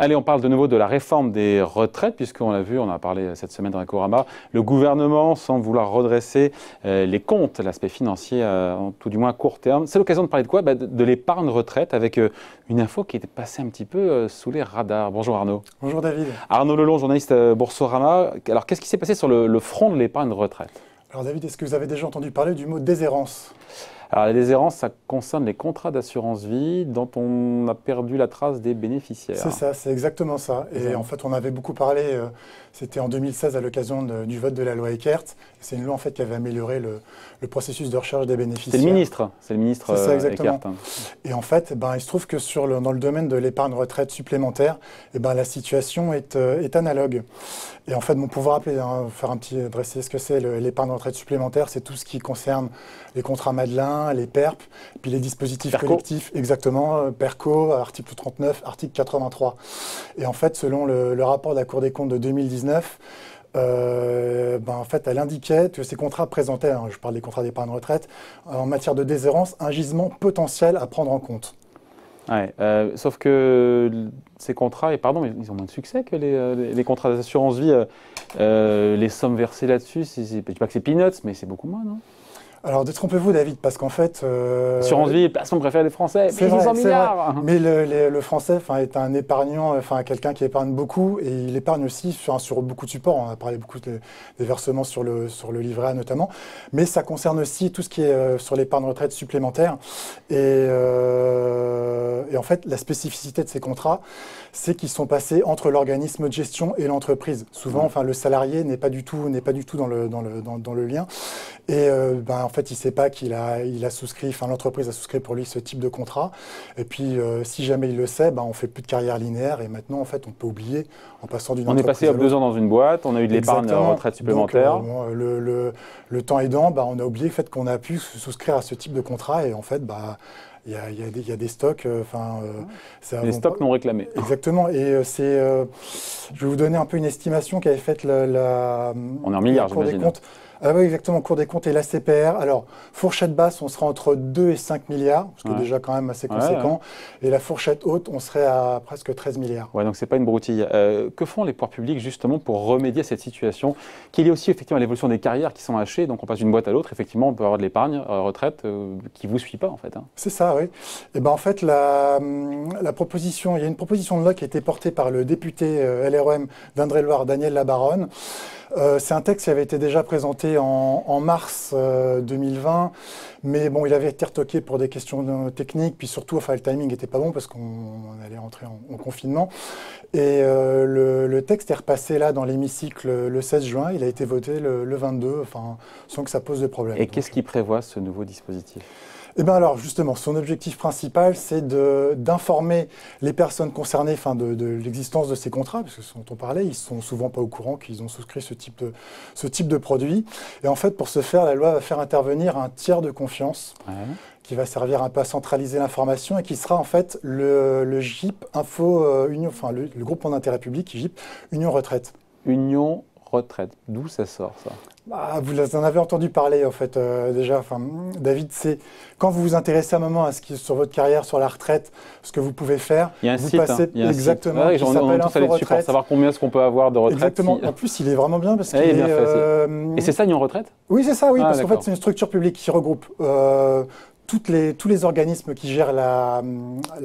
Allez, on parle de nouveau de la réforme des retraites, puisqu'on l'a vu, on en a parlé cette semaine dans Ecorama. Le gouvernement semble vouloir redresser les comptes, l'aspect financier, tout du moins à court terme. C'est l'occasion de parler de quoi? De l'épargne retraite, avec une info qui est passée un petit peu sous les radars. Bonjour Arnaud. Bonjour David. Arnaud Lelon, journaliste Boursorama. Alors, qu'est-ce qui s'est passé sur le front de l'épargne retraite? Alors David, est-ce que vous avez déjà entendu parler du mot déshérence? Alors la déshérence, ça concerne les contrats d'assurance vie dont on a perdu la trace des bénéficiaires. C'est ça, c'est exactement ça. Et en fait, on avait beaucoup parlé, c'était en 2016 à l'occasion du vote de la loi Eckert. C'est une loi en fait qui avait amélioré le processus de recherche des bénéficiaires. C'est le ministre ça, exactement. Eckert. Et en fait, il se trouve que dans le domaine de l'épargne retraite supplémentaire, la situation est analogue. Et en fait, pour vous rappeler, dresser ce que c'est l'épargne retraite supplémentaire, c'est tout ce qui concerne les contrats Madelin, les PERP, puis les dispositifs collectifs, exactement, PERCO, article 39, article 83. Et en fait, selon le rapport de la Cour des comptes de 2019, en fait, elle indiquait que ces contrats présentaient, je parle des contrats d'épargne retraite, en matière de déshérence, un gisement potentiel à prendre en compte. Ouais, sauf que ces contrats, et pardon, mais ils ont moins de succès que les contrats d'assurance vie. Les sommes versées là-dessus, je ne dis pas que c'est peanuts, mais c'est beaucoup moins, non? Alors, détrompez-vous, David, parce qu'en fait... Assurance vie, placement préféré des Français, 600 milliards. Mais le Français est un épargnant, quelqu'un qui épargne beaucoup, et il épargne aussi sur beaucoup de supports. On a parlé beaucoup des versements sur le livret A notamment, mais ça concerne aussi tout ce qui est sur l'épargne retraite supplémentaire. Et en fait, la spécificité de ces contrats, c'est qu'ils sont passés entre l'organisme de gestion et l'entreprise. Souvent, le salarié n'est pas du tout dans le lien. Et en fait, il ne sait pas qu'il a souscrit, l'entreprise a souscrit pour lui ce type de contrat. Et puis, si jamais il le sait, on ne fait plus de carrière linéaire. Et maintenant, en fait, on peut oublier en passant d'une entreprise. On est passé à 2 ans dans une boîte, on a eu de l'épargne retraite supplémentaire. Donc, le temps aidant, on a oublié le fait qu'on a pu souscrire à ce type de contrat. Et en fait, il y a des stocks. Des stocks non réclamés. Exactement. Et je vais vous donner un peu une estimation qu'avait faite on est en milliards, j'imagine. Ah oui, exactement, Cour des comptes et la CPR. Alors, fourchette basse, on sera entre 2 et 5 milliards, ce qui est déjà quand même assez conséquent. Et la fourchette haute, on serait à presque 13 milliards. Ouais, donc c'est pas une broutille. Que font les pouvoirs publics justement pour remédier à cette situation? Qu'il y ait aussi effectivement l'évolution des carrières qui sont hachées, donc on passe d'une boîte à l'autre, effectivement, on peut avoir de l'épargne retraite qui ne vous suit pas en fait. C'est ça, oui. Et en fait, la proposition, il y a une proposition de loi qui a été portée par le député LREM d'Indre-et-Loire, Daniel Labaronne. C'est un texte qui avait été déjà présenté en mars 2020, mais il avait été retoqué pour des questions techniques, puis surtout, le timing n'était pas bon parce qu'on allait rentrer en confinement. Et le texte est repassé là dans l'hémicycle le 16 juin, il a été voté le 22, sans que ça pose de problème. Et qu'est-ce qui prévoit ce nouveau dispositif ? Alors justement, son objectif principal, c'est d'informer les personnes concernées de l'existence de ces contrats, parce que ce dont on parlait, ils ne sont souvent pas au courant qu'ils ont souscrit ce type de produit. Et en fait, pour ce faire, la loi va faire intervenir un tiers de confiance qui va servir un peu à centraliser l'information et qui sera en fait le GIP Info Union, le groupement d'intérêt public, GIP Union Retraite. Union Retraite, d'où ça sort ça? Vous en avez entendu parler en fait déjà. David, c'est quand vous vous intéressez un moment à ce qui est sur votre carrière, sur la retraite, ce que vous pouvez faire. Il y a un vous site, passez exactement. Qui s'appelle Info Retraite. Pour savoir combien est-ce qu'on peut avoir de retraite. Exactement. En plus, il est vraiment bien parce qu'il Et c'est ça, Union Retraite? Oui, c'est ça. Oui, parce qu'en fait, c'est une structure publique qui regroupe tous les organismes qui gèrent la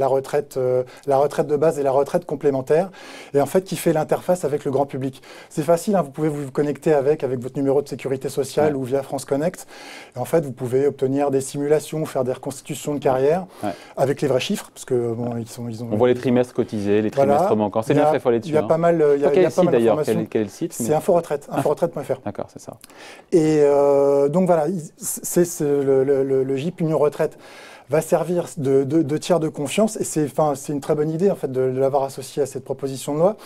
retraite de base et la retraite complémentaire, et en fait qui fait l'interface avec le grand public. C'est facile, vous pouvez vous connecter avec votre numéro de sécurité sociale ou via France Connect. Et en fait, vous pouvez obtenir des simulations, faire des reconstitutions de carrière avec les vrais chiffres, parce que on voit les trimestres cotisés, les trimestres manquants. C'est bien fait, il faut aller dessus. Il y a pas mal. Quel site d'ailleurs? Quel est le site? C'est Inforetraite, inforetraite.fr. D'accord, c'est ça. Et donc voilà, c'est le GIP Union Retraite va servir de tiers de confiance, et c'est une très bonne idée en fait de l'avoir associé à cette proposition de loi,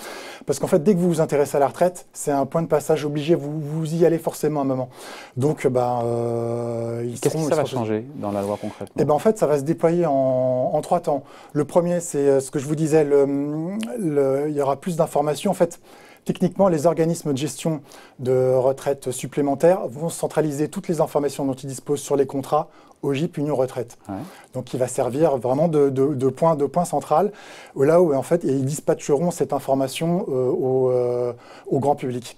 parce qu'en fait dès que vous vous intéressez à la retraite, c'est un point de passage obligé, vous y allez forcément à un moment. Donc qu'est-ce que ça va changer dans la loi concrètement? En fait ça va se déployer en 3 temps. Le premier, c'est ce que je vous disais, il y aura plus d'informations en fait. Techniquement, les organismes de gestion de retraite supplémentaire vont centraliser toutes les informations dont ils disposent sur les contrats OGIP Union Retraite. Ouais. Donc il va servir vraiment de point central, là où en fait ils dispatcheront cette information au grand public.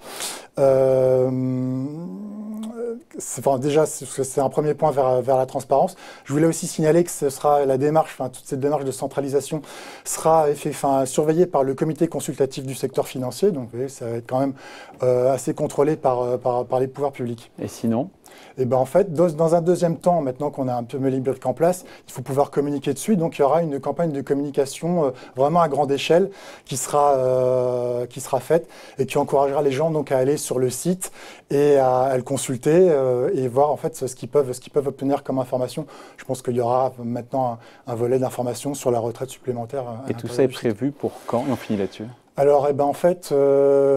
Déjà, c'est un premier point vers la transparence. Je voulais aussi signaler que ce sera la démarche, toute cette démarche de centralisation sera surveillée par le comité consultatif du secteur financier. Donc, vous voyez, ça va être quand même assez contrôlé par les pouvoirs publics. Et sinon? Et ben en fait, dans un deuxième temps, maintenant qu'on a un peu mis les briques en place, il faut pouvoir communiquer dessus. Donc il y aura une campagne de communication vraiment à grande échelle qui sera faite et qui encouragera les gens donc à aller sur le site et à le consulter et voir en fait ce qu'ils peuvent obtenir comme information. Je pense qu'il y aura maintenant un volet d'information sur la retraite supplémentaire. Et tout ça est prévu pour quand? Et on finit là-dessus. Alors, en fait,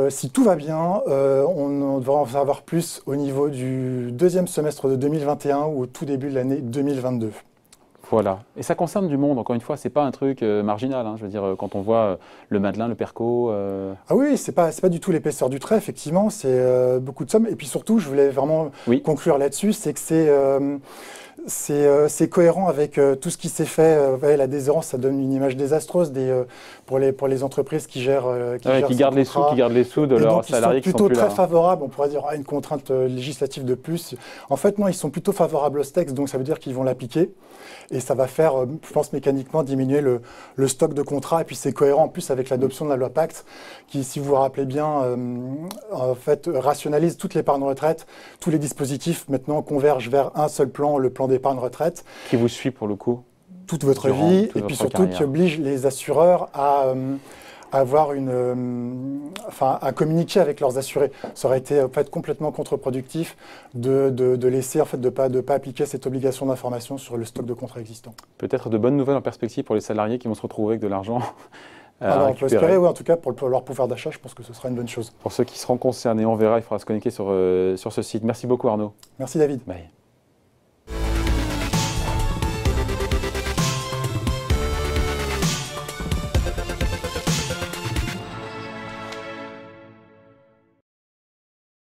si tout va bien, on devrait en savoir plus au niveau du deuxième semestre de 2021 ou au tout début de l'année 2022. Voilà. Et ça concerne du monde, encore une fois, c'est pas un truc marginal. Hein. Je veux dire, quand on voit le Madelin, le Perco… Ah oui, c'est pas du tout l'épaisseur du trait, effectivement, c'est beaucoup de sommes. Et puis surtout, je voulais vraiment conclure là-dessus, c'est que c'est cohérent avec tout ce qui s'est fait. La déshérence, ça donne une image désastreuse pour les entreprises qui gèrent qui gardent les sous de leurs salariés qui sont plus là. Ils sont plutôt très favorables. On pourrait dire une contrainte législative de plus. En fait, non, ils sont plutôt favorables au texte, donc ça veut dire qu'ils vont l'appliquer. Et ça va faire, je pense, mécaniquement diminuer le stock de contrats. Et puis c'est cohérent en plus avec l'adoption de la loi Pacte, qui, si vous vous rappelez bien, en fait, rationalise toute l'épargne retraite. Tous les dispositifs maintenant convergent vers un seul plan, le plan d'épargne retraite. Qui vous suit pour le coup toute votre vie, et puis surtout qui oblige les assureurs à avoir à communiquer avec leurs assurés. Ça aurait été en fait complètement contre-productif de laisser, en fait, de pas appliquer cette obligation d'information sur le stock de contrats existants. Peut-être de bonnes nouvelles en perspective pour les salariés qui vont se retrouver avec de l'argent. Alors, on peut espérer, oui, en tout cas, pour leur pouvoir d'achat, je pense que ce sera une bonne chose. Pour ceux qui seront concernés, on verra, il faudra se connecter sur ce site. Merci beaucoup Arnaud. Merci David. Bye.